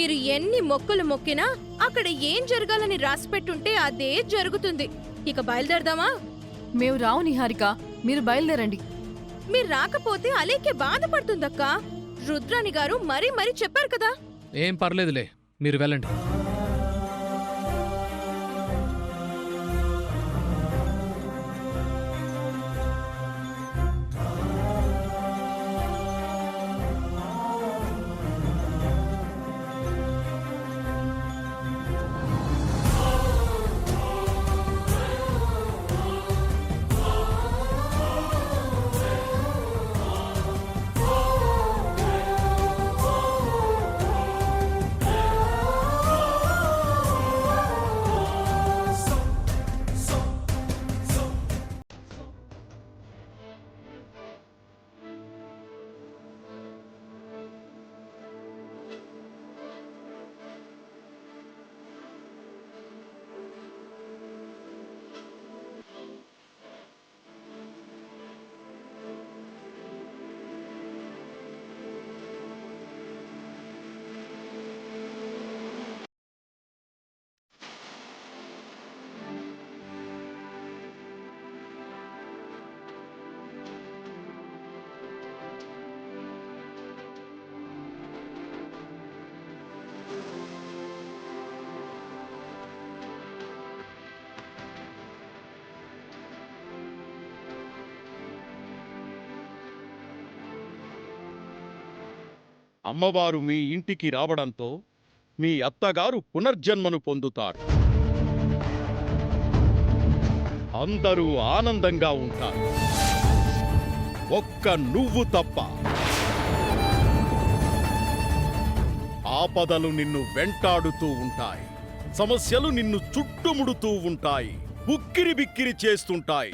మీరు ఎన్ని మొక్కులు మొక్కినా అక్కడ ఏం జరగాలని రాసిపెట్టుంటే అదే జరుగుతుంది. ఇక బయలుదేరదామా? మేము రావు నిహారిక, మీరు బయలుదేరండి. మీరు రాకపోతే అలేఖ్య బాధపడుతుందక్కా. రుద్రాణి గారు మరీ మరీ చెప్పారు కదా. ఏం పర్లేదులే, మీరు వెళ్ళండి. అమ్మవారు మీ ఇంటికి రావడంతో మీ అత్తగారు పునర్జన్మను పొందుతారు. అందరూ ఆనందంగా ఉంటారు, ఒక్క నువ్వు తప్ప. ఆపదలు నిన్ను వెంటాడుతూ ఉంటాయి, సమస్యలు నిన్ను చుట్టుముడుతూ ఉంటాయి, ఉక్కిరి బిక్కిరి చేస్తుంటాయి.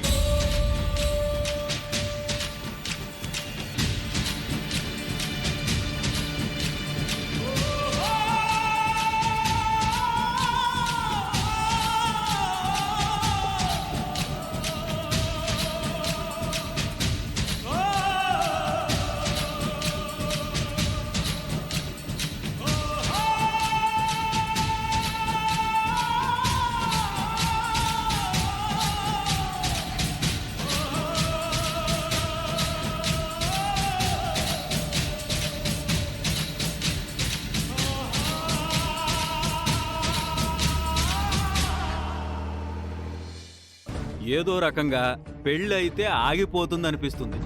ఏదో రకంగా పెళ్ళైతే ఆగిపోతుందనిపిస్తుంది.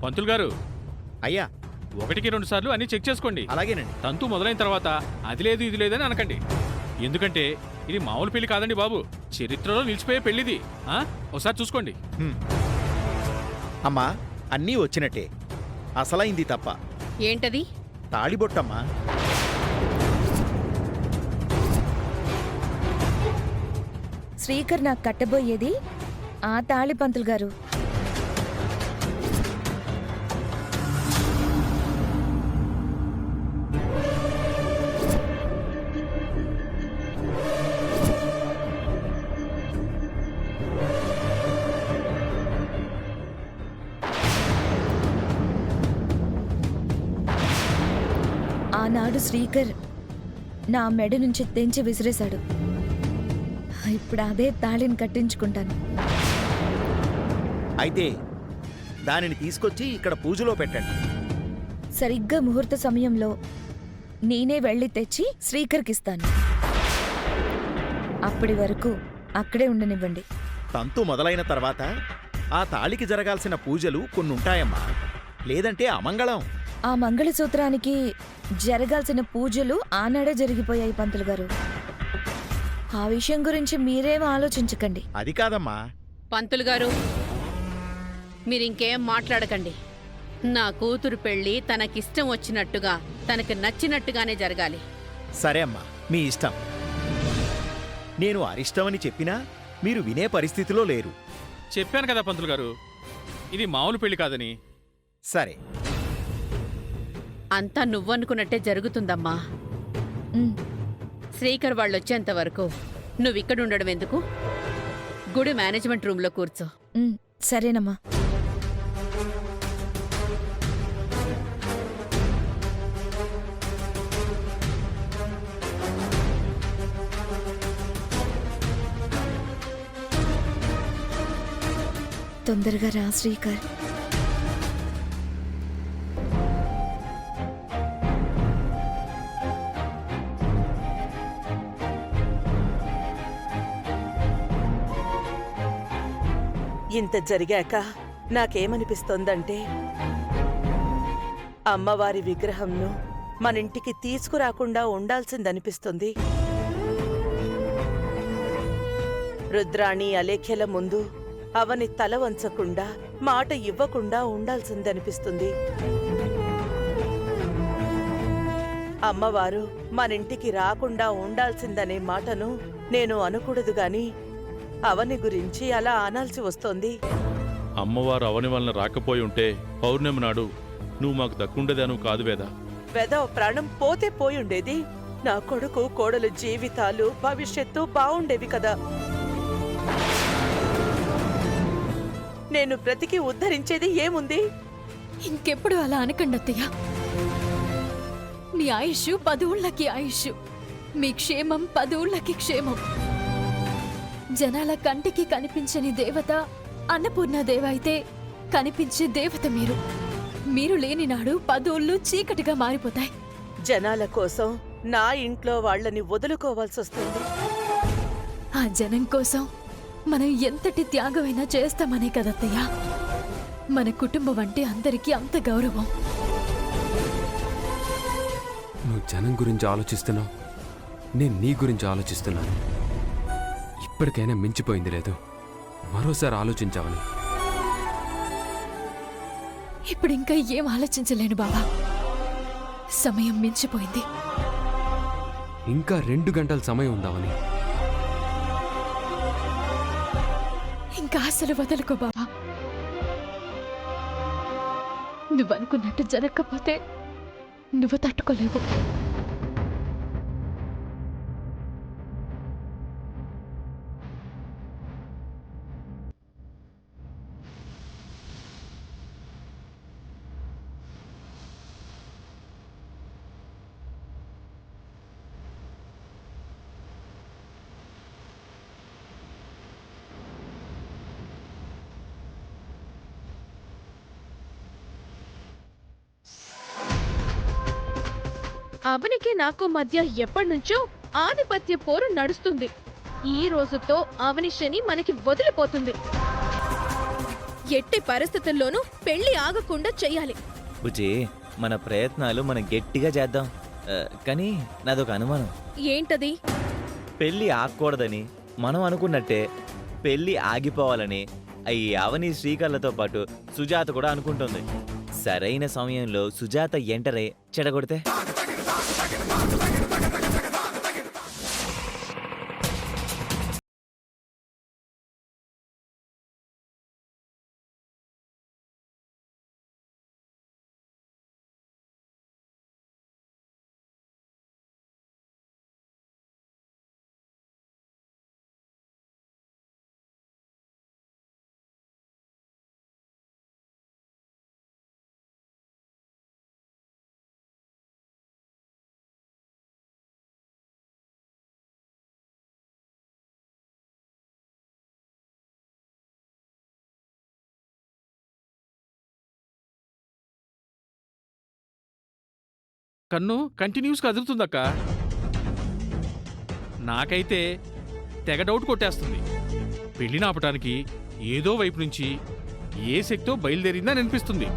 పంతులు గారు, అయ్యా, 1కి 2 సార్లు అన్ని చెక్ చేసుకోండి. అలాగేనండి. తంతు మొదలైన తర్వాత అది లేదు ఇది లేదని అనకండి. ఎందుకంటే ఇది మామూలు పెళ్లి కాదండి బాబు, చరిత్రలో నిలిచిపోయే పెళ్లిది. ఒకసారి చూసుకోండి. అమ్మా, అన్నీ వచ్చినట్టే, అసలైంది తప్ప. ఏంటది? తాళిబొట్టమ్మా. శ్రీకర్ నాకు కట్టబోయేది ఆ తాళి పంతులు గారు. ఆనాడు శ్రీకర్ నా మెడ నుంచి తెంచి విసిరేశాడు. ఇప్పుడు అదే తాళిని కట్టించుకుంటాను. అయితే దానిని తీసుకొచ్చి ఇక్కడ పూజలో పెట్టండి. సరిగ్గా ముహూర్త సమయంలో నేనే వెళ్ళి తెచ్చి శ్రీకర్కిస్తాను. అప్పటి వరకు అక్కడే ఉండనివ్వండి. తంతు మొదలైన తర్వాత ఆ తాళికి జరగాల్సిన పూజలు కొన్నుంటాయమ్మా, లేదంటే అమంగళం. ఆ మంగళసూత్రానికి జరగాల్సిన పూజలు ఆనాడే జరిగిపోయాయి పంతులు గారు. ఆ విషయం గురించి మీరేం ఆలోచించకండి. అది కాదమ్మా. పంతులు గారు, మీరింకేం మాట్లాడకండి. నా కూతురు పెళ్లి తనకిష్టం వచ్చినట్టుగా, తనకి నచ్చినట్టుగానే జరగాలి. సరే అమ్మా, మీ ఇష్టం. నేను అరిష్టమని చెప్పినా మీరు వినే పరిస్థితిలో లేరు. చెప్పాను కదా పంతులు గారు, ఇది మామూలు పెళ్లి కాదని. సరే, అంతా నువ్వనుకున్నట్టే జరుగుతుందమ్మా. శ్రీకర్ వాళ్ళొచ్చేంత వరకు నువ్విక్కడుండడం ఎందుకు? గుడి మేనేజ్మెంట్ రూమ్లో కూర్చో. సరేనమ్మా. తొందరగా రా శ్రీకర్. ఇంత జరిగాక నాకేమనిపిస్తోందంటే అమ్మవారి విగ్రహంను మనింటికి తీసుకురాకుండా ఉండాల్సిందనిపిస్తుంది. రుద్రాణి అలేఖ్యల ముందు అవని తల వంచకుండా మాట ఇవ్వకుండా ఉండాల్సిందనిపిస్తుంది. అమ్మవారు మనింటికి రాకుండా ఉండాల్సిందనే మాటను నేను అనకూడదు గాని అవని గురించి అలా అనాల్సి వస్తోంది. అమ్మవారు అవని వలన రాకపోయి ఉంటే పౌర్ణమి నాడు నువ్వు మాకు దక్కుండేదాను కాదు వేదా. వెదవ ప్రాణం పోతే పోయుండేది. నా కొడుకు కోడలు జీవితాలు భవిష్యత్తు బావుండేవి కదా. నేను బ్రతికి ఉద్ధరించేది ఏముంది? ఇంకెప్పుడు అలా అనకండి అత్తయ్య. మీ ఆయుష్ 10 ఊళ్ళకి ఆయుష్, మీ క్షేమం 10 ఊళ్ళకి క్షేమం. జనాల కంటికి కనిపించని దేవత అన్నపూర్ణాదేవి అయితే కనిపించే దేవత మీరు. మీరు లేని నాడు 10 ఊళ్ళు చీకటిగా మారిపోతాయి. జనాల కోసం నా ఇంట్లో వాళ్ళని వదులుకోవాల్సొస్తుంది. ఆ జనం కోసం మనం ఎంతటి త్యాగమైనా చేస్తామనే కదత్తయ్య. మన కుటుంబం అంటే అందరికీ అంత గౌరవం. నువ్వు జనం గురించి ఆలోచిస్తున్నావు, నేను నీ గురించి ఆలోచిస్తున్నాను. ఇప్పటికైనా మించిపోయింది లేదు, మరోసారి ఆలోచించావని. ఇప్పుడు ఇంకా ఏం ఆలోచించలేను బాబా. సమయం మించిపోయింది. ఇంకా 2 గంటల సమయం ఉందామని. ఇంకా అసలు వదలుకో బాబా. నువ్వనుకున్నట్టు జరగకపోతే నువ్వు తట్టుకోలేవు. అవనికి నాకు మధ్య ఎప్పటినుంచో ఆధిపత్య పోరు నడుస్తుంది. ఈ రోజుతో అవని శని మనకి వదిలిపోతుంది. ఎట్టి పరిస్థితుల్లోనూ పెళ్లి ఆగకుండా చెయ్యాలి. బుజ్జి, మన ప్రయత్నాలు మనం గట్టిగా చేద్దాం. కానీ నాదొక అనుమానం. ఏంటది? పెళ్లి ఆగకూడదని మనం అనుకున్నట్టే పెళ్లి ఆగిపోవాలని ఈ అవని శ్రీకర్లతో పాటు సుజాత కూడా అనుకుంటుంది. సరైన సమయంలో సుజాత ఎంటరే చెడగొడితే కన్ను కంటిన్యూస్గా అదురుతుందక్క. నాకైతే తెగ డౌట్ కొట్టేస్తుంది. పెళ్లి నాపటానికి ఏదో వైపు నుంచి ఏ శక్తో బయలుదేరిందని అనిపిస్తుంది.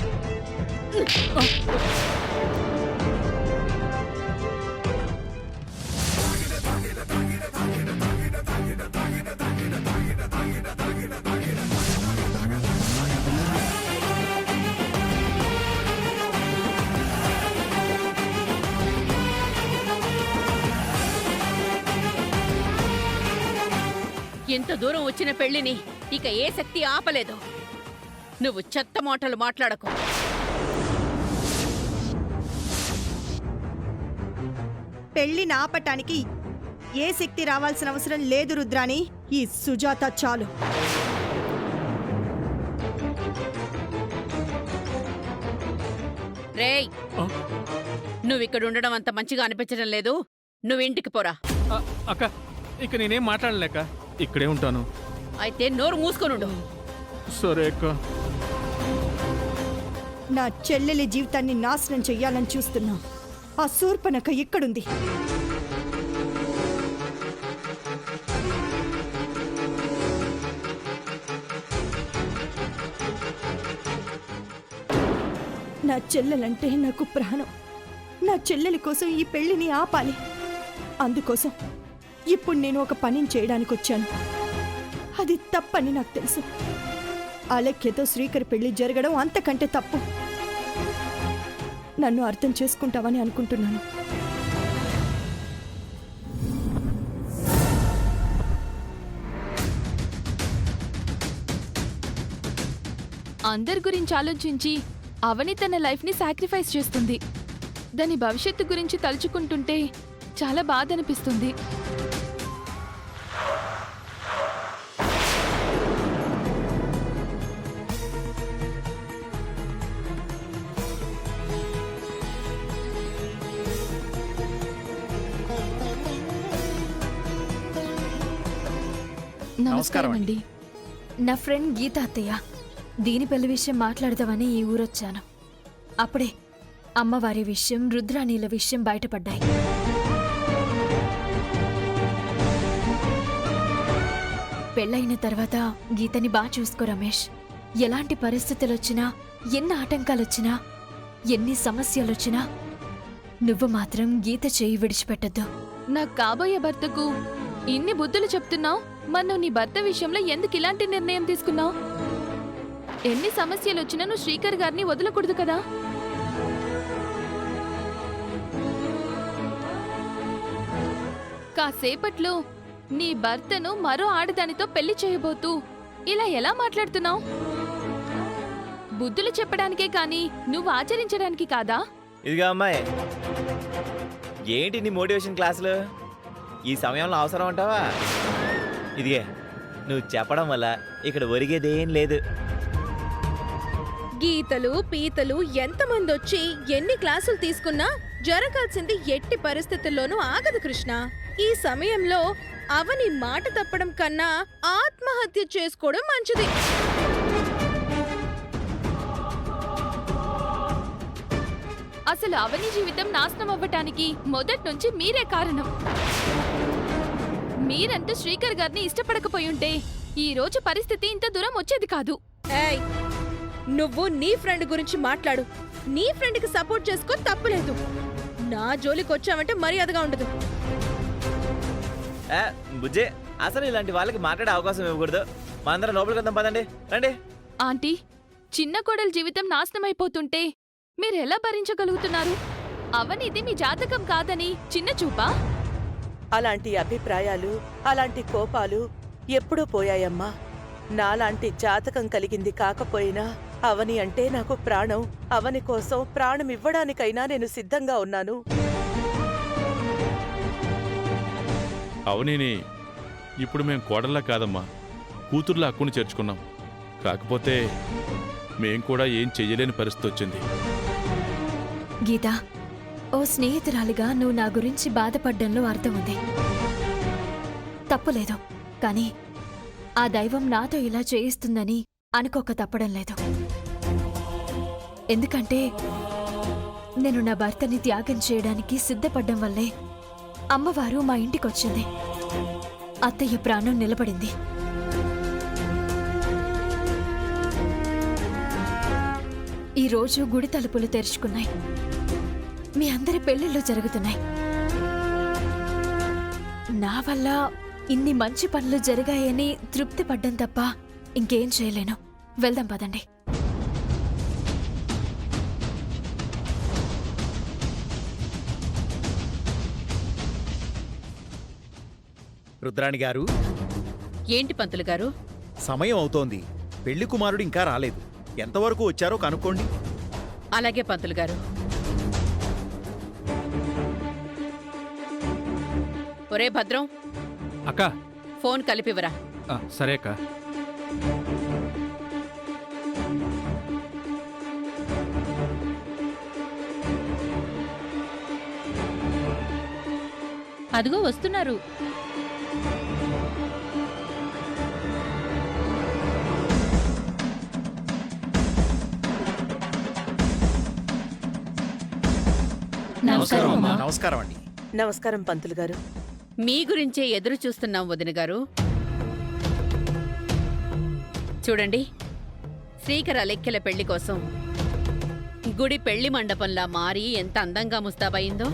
ఇంత దూరం వచ్చిన పెళ్లిని ఇక ఏ శక్తి ఆపలేదు. నువ్వు చెత్త మాటలు మాట్లాడకు. పెళ్లి నాపటానికి ఏ శక్తి రావాల్సిన అవసరం లేదు రుద్రాణి. ఈ సుజాత చాలు. రేయ్, నువ్విక్కడ ఉండడం అంత మంచిగా అనిపించడం లేదు. నువ్వు ఇంటికి పోరా. అక్క ఇక నేనేం మాట్లాడలేక ఇక్కడే ఉంటాను. అయితే నోరు మూసుకొనుండు. సరే అక్క. నా చెల్లెలి జీవితాన్ని నాశనం చెయ్యాలని చూస్తున్నా ఆ శూర్పణఖ ఇక్కడుంది. నా చెల్లెలంటే నాకు ప్రాణం. నా చెల్లెలి కోసం ఈ పెళ్లిని ఆపాలి. అందుకోసం ఇప్పుడు నేను ఒక పనిని చేయడానికి వచ్చాను. అది తప్పని నాకు తెలుసు. అలక్యతో శ్రీకర్ పెళ్లి జరగడం అంతకంటే తప్పు. నన్ను అర్థం చేసుకుంటావని అనుకుంటున్నాను. అందరి గురించి ఆలోచించి అవని తన లైఫ్ని సాక్రిఫైస్ చేస్తుంది. దాని భవిష్యత్తు గురించి తలుచుకుంటుంటే చాలా బాధ అనిపిస్తుంది. నమస్కారం అండి. నా ఫ్రెండ్ గీత అత్తయ్య. దీని పెళ్లి విషయం మాట్లాడదామని ఈ ఊరొచ్చాను. అప్పుడే అమ్మవారి విషయం, రుద్రాణీల విషయం బయటపడ్డాయి. పెళ్ళైన తర్వాత గీతని బాగా చూసుకో రమేష్. ఎలాంటి పరిస్థితులొచ్చినా, ఎన్ని ఆటంకాలొచ్చినా, ఎన్ని సమస్యలొచ్చినా నువ్వు మాత్రం గీత చేయి విడిచిపెట్టద్దు. నా కాబోయే భర్తకు ఇన్ని బుద్ధులు చెప్తున్నావు, మరి నువ్వు నీ భర్త విషయంలో ఎందుకు ఇలాంటి నిర్ణయం తీసుకున్నావు? ఎన్ని సమస్యలొచ్చినా నువ్వు శ్రీకర్ గారిని వదలకూడదు కదా. కాసేపట్లో నీ భర్తను మరో ఆడదానితో పెళ్లి చేయబోతూ ఇలా ఎలా మాట్లాడుతున్నావు? బుద్ధులు చెప్పడానికే కాని నువ్వు ఆచరించడానికి కాదా? ఇదిగా అమ్మాయి, ఏంటి నీ మోటివేషన్ క్లాసులు? ఈ సమయంలో అవసరం అంటావా? ఇదిగే, నువ్వు చెప్పడం వల్ల ఇక్కడ ఒరిగేదేం లేదు. గీతలు పీతలు ఎంతమంది వచ్చి ఎన్ని క్లాసులు తీసుకున్నా జరగాల్సింది ఎట్టి పరిస్థితుల్లోనూ ఆగదు కృష్ణ. ఈ సమయంలో అవని మాట తప్పడం కన్నా ఆత్మహత్య చేసుకోవడం మంచిది. అసలు అవని జీవితం నాశనం అవ్వటానికి మొదటి నుంచి మీరే కారణం. మీరంటూ శ్రీకర్ గారిని ఇష్టపడకపోయుంటే ఈ రోజు పరిస్థితి ఇంత దూరం వచ్చేది కాదు. ఏయ్, నువ్వు నీ ఫ్రెండ్ గురించి మాట్లాడు. నీ ఫ్రెండ్కి సపోర్ట్ చేసుకో, తప్పులేదు. నా జోలికి వచ్చావంటే మర్యాదగా ఉండదు. బుజ్జే, అసలు ఇలాంటి వాళ్ళకి మాట్లాడే అవకాశం ఇవ్వకూడదు. మా అందరం లోపలికి వద్దాం, పదండి, రండి. ఆంటీ, చిన్న కోడల జీవితం నాశనమైపోతుంటే మీరెలా భరించగలుగుతున్నారు? అవనిది మీ జాతకం కాదని చిన్న చూపా? అలాంటి అభిప్రాయాలు, అలాంటి కోపాలు ఎప్పుడూ పోయాయమ్మా. నాలాంటి జాతకం కలిగింది కాకపోయినా అవని అంటే నాకు ప్రాణం. అవని కోసం ప్రాణం ఇవ్వడానికైనా నేను సిద్ధంగా ఉన్నాను. అవనిని ఇప్పుడు మేం కోడల్లా కాదమ్మా, కూతుర్లా హక్కుని చేర్చుకున్నాం. కాకపోతే మేం కూడా ఏం చెయ్యలేని పరిస్థితి వచ్చింది. గీత, ఓ స్నేహితురాలిగా నువ్వు నా గురించి బాధపడ్డంలో అర్థం ఉంది. తప్పులేదు, కానీ ఆ దైవం నాతో ఇలా చేయిస్తుందని అనుకోక తప్పడం లేదు. ఎందుకంటే నేను నా భర్తని త్యాగం చేయడానికి సిద్ధపడ్డం వల్లే అమ్మవారు మా ఇంటికొచ్చింది. అత్తయ్య ప్రాణం నిలబడింది. ఈరోజు గుడి తలుపులు తెరుచుకున్నాయి. మీ అందరి పెళ్లిళ్ళు జరుగుతున్నాయి. నా వల్ల ఇన్ని మంచి పనులు జరిగాయని తృప్తి పడ్డం తప్ప ఇంకేం చేయలేను. వెళ్దాం పదండి. రుద్రాణి గారు, ఏంటి పంతులు గారు? సమయం అవుతోంది. పెళ్లి కుమారుడు ఇంకా రాలేదు. ఎంతవరకు వచ్చారో కనుక్కోండి. అలాగే పంతులు గారు. ఒరే భద్రం, అక్క ఫోన్ కలిపివరా. సరే అక్క. అదిగో వస్తున్నారు. నమస్కారం అండి. నమస్కారం పంతులు గారు. మీ గురించే ఎదురు చూస్తున్నాం వదిన గారు. చూడండి, శ్రీకర లెక్కెల పెళ్లి కోసం గుడి పెళ్లి మండపంలా మారి ఎంత అందంగా ముస్తాబయిందో.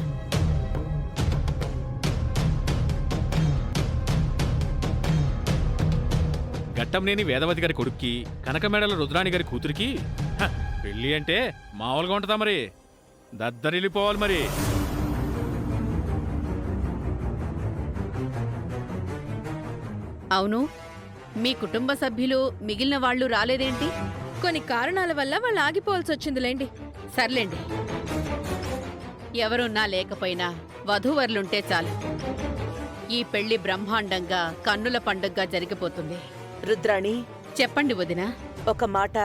గట్టంనేని వేదవతి గారి కొడుక్కి, కనకమేడల రుద్రాణి గారి కూతురికి పెళ్లి అంటే మామూలుగా ఉంటుందా మరి? దద్దరిల్లిపోవాలి మరి. అవును, మీ కుటుంబ సభ్యులు మిగిలిన వాళ్ళు రాలేదేంటి? కొన్ని కారణాల వల్ల వాళ్ళు ఆగిపోవాల్సి వచ్చిందిలేండి. సర్లేండి, ఎవరున్నా లేకపోయినా వధూవరులుంటే చాలు. ఈ పెళ్లి బ్రహ్మాండంగా కన్నుల పండుగగా జరిగిపోతుంది. రుద్రాణి, చెప్పండి వదినా. ఒక మాట.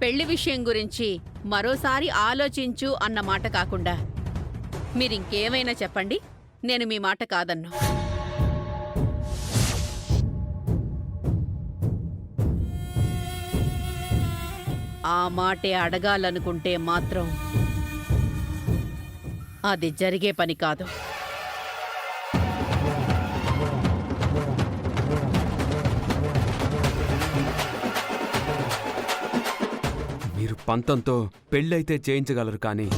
పెళ్లి విషయం గురించి మరోసారి ఆలోచించు అన్న మాట కాకుండా మీరింకేమైనా చెప్పండి, నేను మీ మాట కాదన్ను. ఆ మాటే అడగాలనుకుంటే మాత్రం అది జరిగే పని కాదు. మీరు పంతంతో పెళ్ళైతే చేయించగలరు కానీ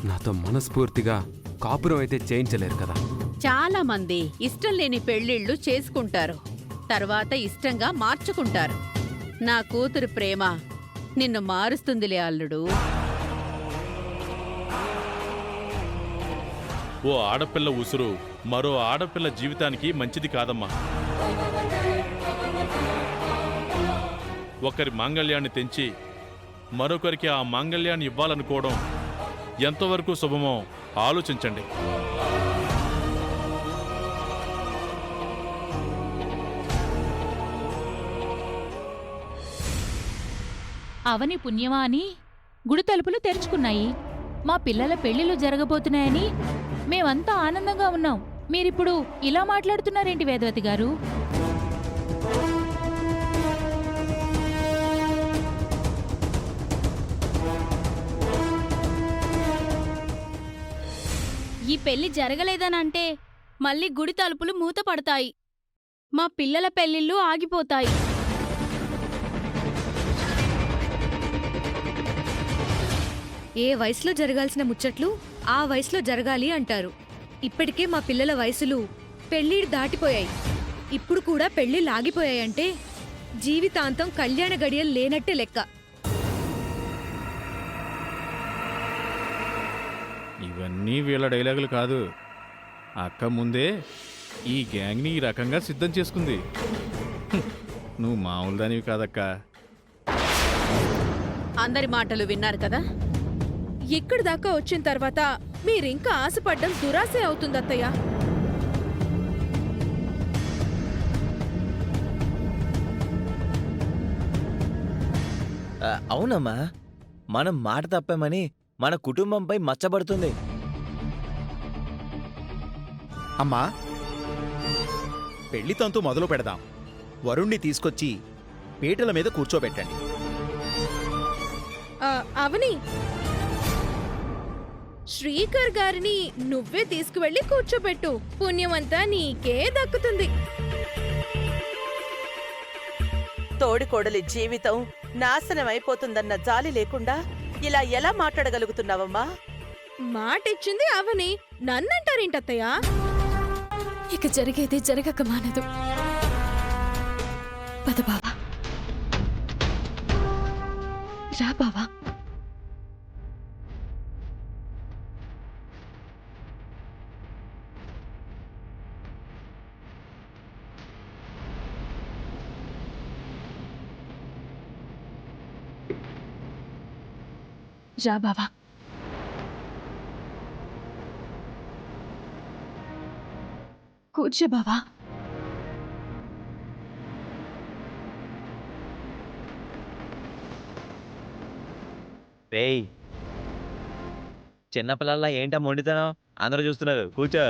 నాతో మనస్ఫూర్తిగా కాపురం అయితే చేయించలేరు కదా. చాలా మంది ఇష్టం లేని పెళ్లిళ్ళు చేసుకుంటారు, తర్వాత ఇష్టంగా మార్చుకుంటారు. నా కూతురు ప్రేమ నిన్ను మారుస్తుందిలే అల్లుడు. ఓ ఆడపిల్ల ఉసురు మరో ఆడపిల్ల జీవితానికి మంచిది కాదమ్మా. ఒకరి మాంగళ్యాన్ని తెంచి మరొకరికి ఆ మాంగళ్యాన్ని ఇవ్వాలనుకోవడం ఎంతవరకు శుభమో ఆలోచించండి. అవని పుణ్యమా అని గుడి తలుపులు తెరుచుకున్నాయి. మా పిల్లల పెళ్లిళ్ళు జరగబోతున్నాయని మేమంతా ఆనందంగా ఉన్నాం. మీరిప్పుడు ఇలా మాట్లాడుతున్నారేంటి వేదవతి గారు? ఈ పెళ్లి జరగలేదనంటే మళ్ళీ గుడి తలుపులు మూతపడతాయి, మా పిల్లల పెళ్లిళ్ళు ఆగిపోతాయి. ఏ వయసులో జరగాల్సిన ముచ్చట్లు ఆ వయసులో జరగాలి అంటారు. ఇప్పటికే మా పిల్లల వయసులు పెళ్లిళ్ళు దాటిపోయాయి. ఇప్పుడు కూడా పెళ్లిళ్ళు ఆగిపోయాయంటే జీవితాంతం కళ్యాణ గడియలు లేనట్టే లెక్క. ఇవన్నీ వీళ్ళ డైలాగులు కాదు. అక్క ముందే ఈ గ్యాంగ్ని ఈ రకంగా సిద్ధం చేసుకుంది. నువ్వు మామూలు దానివి కాదక్కా. అందరి మాటలు విన్నారు కదా. ఇక్కడి దాకా వచ్చిన తర్వాత మీరింకా ఆశపడ్డం దురాశే అవుతుంది అత్తయ్య. అవునమ్మా, మనం మాట తప్పామని మన కుటుంబంపై మచ్చబడుతుంది. అమ్మా, పెళ్లి తంతు మొదలు పెడదాం. వరుణ్ణి తీసుకొచ్చి పీటల మీద కూర్చోబెట్టండి. అవని, శ్రీకర్ గారిని నువ్వే తీసుకువెళ్ళి కూర్చోబెట్టు. పుణ్యమంతా నీకే దక్కుతుంది. తోడికోడలి జీవితం నాశనమైపోతుందన్న జాలి లేకుండా ఇలా ఎలా మాట్లాడగలుగుతున్నావమ్మా? మాటిచ్చింది అవని, నన్నంటారేంటత్తయ్యా? ఇక జరిగేది జరగక మానదు. పద బావా, రా బావా. రా బావా. కూర్చో బావా. రేయ్ చిన్నపిల్లల్లా ఏంటా మొండితనం అందరూ చూస్తున్నారు కూర్చో